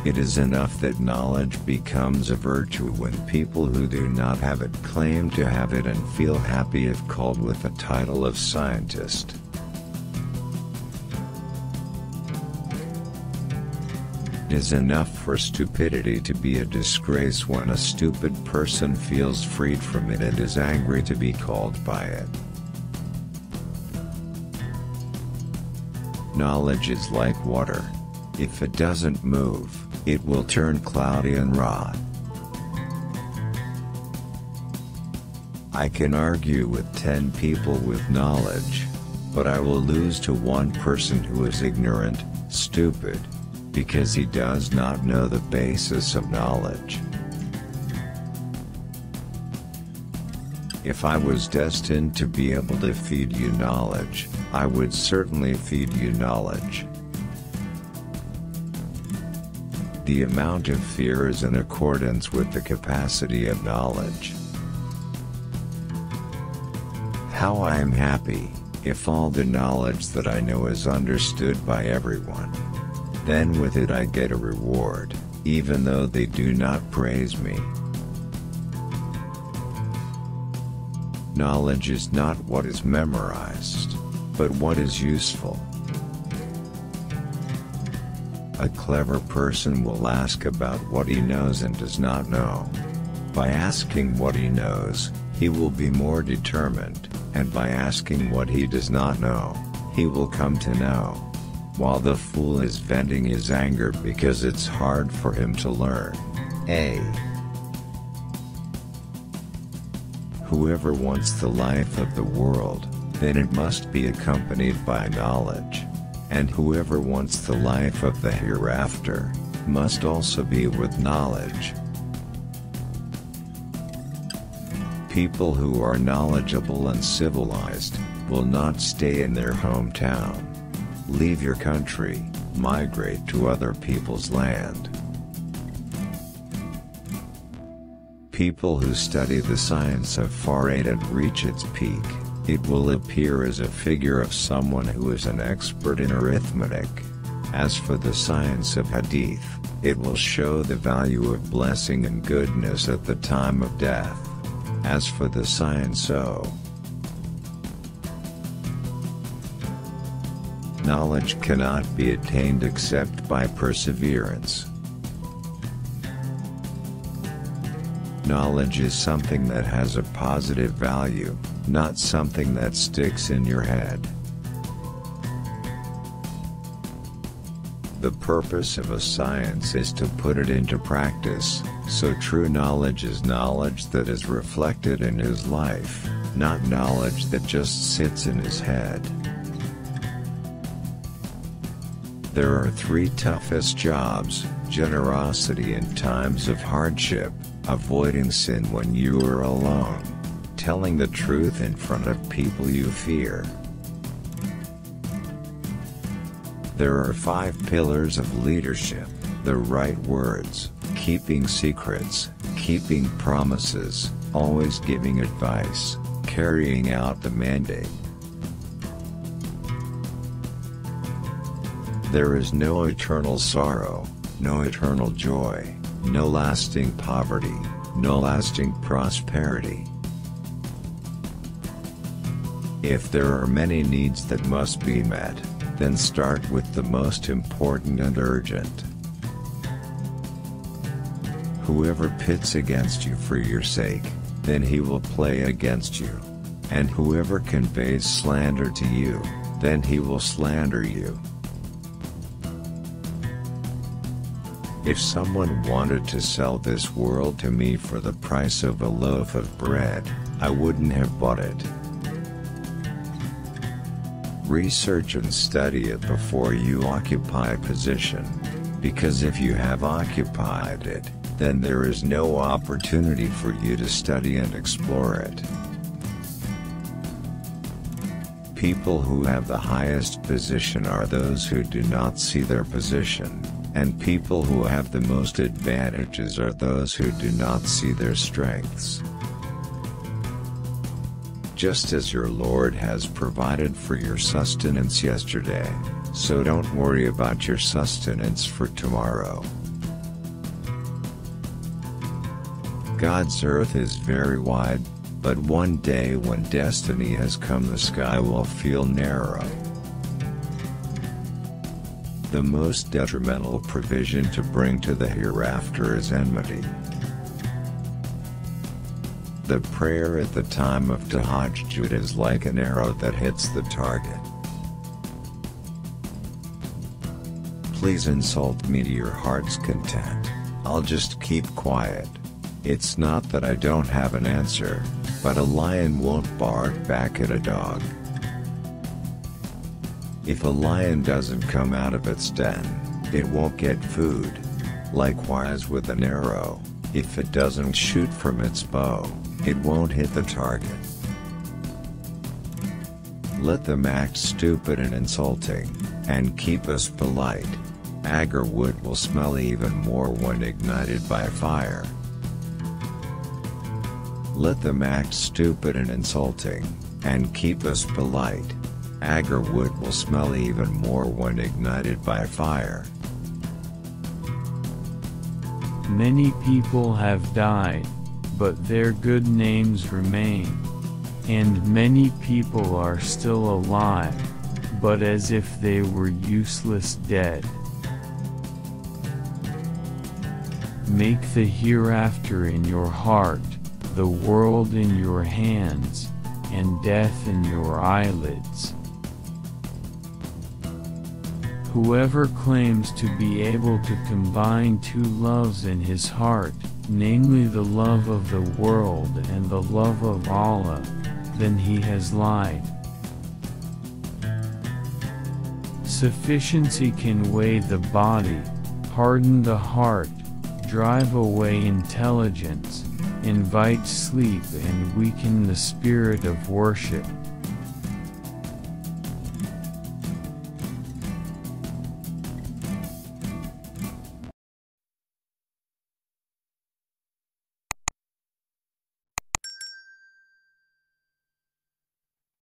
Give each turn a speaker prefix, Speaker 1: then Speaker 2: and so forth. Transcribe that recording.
Speaker 1: It is enough that knowledge becomes a virtue when people who do not have it claim to have it and feel happy if called with the title of scientist. It is enough for stupidity to be a disgrace when a stupid person feels freed from it and is angry to be called by it. Knowledge is like water. If it doesn't move, it will turn cloudy and rot. I can argue with 10 people with knowledge, but I will lose to one person who is ignorant, stupid, because he does not know the basis of knowledge. If I was destined to be able to feed you knowledge, I would certainly feed you knowledge. The amount of fear is in accordance with the capacity of knowledge. How I am happy, if all the knowledge that I know is understood by everyone. Then with it I get a reward, even though they do not praise me. Knowledge is not what is memorized, but what is useful. A clever person will ask about what he knows and does not know. By asking what he knows, he will be more determined, and by asking what he does not know, he will come to know. While the fool is venting his anger because it's hard for him to learn. Whoever wants the life of the world, then it must be accompanied by knowledge. And whoever wants the life of the hereafter, must also be with knowledge. People who are knowledgeable and civilized, will not stay in their hometown. Leave your country, migrate to other people's land. People who study the science of Faraid and reach its peak, it will appear as a figure of someone who is an expert in arithmetic. As for the science of hadith, it will show the value of blessing and goodness at the time of death. As for the science of knowledge cannot be attained except by perseverance. Knowledge is something that has a positive value, not something that sticks in your head. The purpose of a science is to put it into practice, so true knowledge is knowledge that is reflected in his life, not knowledge that just sits in his head. There are 3 toughest jobs: generosity in times of hardship, avoiding sin when you are alone, telling the truth in front of people you fear. There are 5 pillars of leadership: the right words, keeping secrets, keeping promises, always giving advice, carrying out the mandate. There is no eternal sorrow, no eternal joy, no lasting poverty, no lasting prosperity. If there are many needs that must be met, then start with the most important and urgent. Whoever pits against you for your sake, then he will play against you. And whoever conveys slander to you, then he will slander you. If someone wanted to sell this world to me for the price of a loaf of bread, I wouldn't have bought it. Research and study it before you occupy a position, because if you have occupied it, then there is no opportunity for you to study and explore it. People who have the highest position are those who do not see their position, and people who have the most advantages are those who do not see their strengths. Just as your Lord has provided for your sustenance yesterday, so don't worry about your sustenance for tomorrow. God's earth is very wide, but one day when destiny has come, the sky will feel narrow. The most detrimental provision to bring to the hereafter is enmity. The prayer at the time of tahajjud is like an arrow that hits the target. Please insult me to your heart's content, I'll just keep quiet. It's not that I don't have an answer, but a lion won't bark back at a dog. If a lion doesn't come out of its den, it won't get food. Likewise with an arrow, if it doesn't shoot from its bow, it won't hit the target. Let them act stupid and insulting, and keep us polite. Agar wood will smell even more when ignited by fire. Let them act stupid and insulting, and keep us polite. Agar wood will smell even more when ignited by fire.
Speaker 2: Many people have died, but their good names remain. And many people are still alive, but as if they were useless dead. Make the hereafter in your heart, the world in your hands, and death in your eyelids. Whoever claims to be able to combine two loves in his heart, namely the love of the world and the love of Allah, then he has lied. Sufficiency can weigh the body, harden the heart, drive away intelligence, invite sleep and weaken the spirit of worship.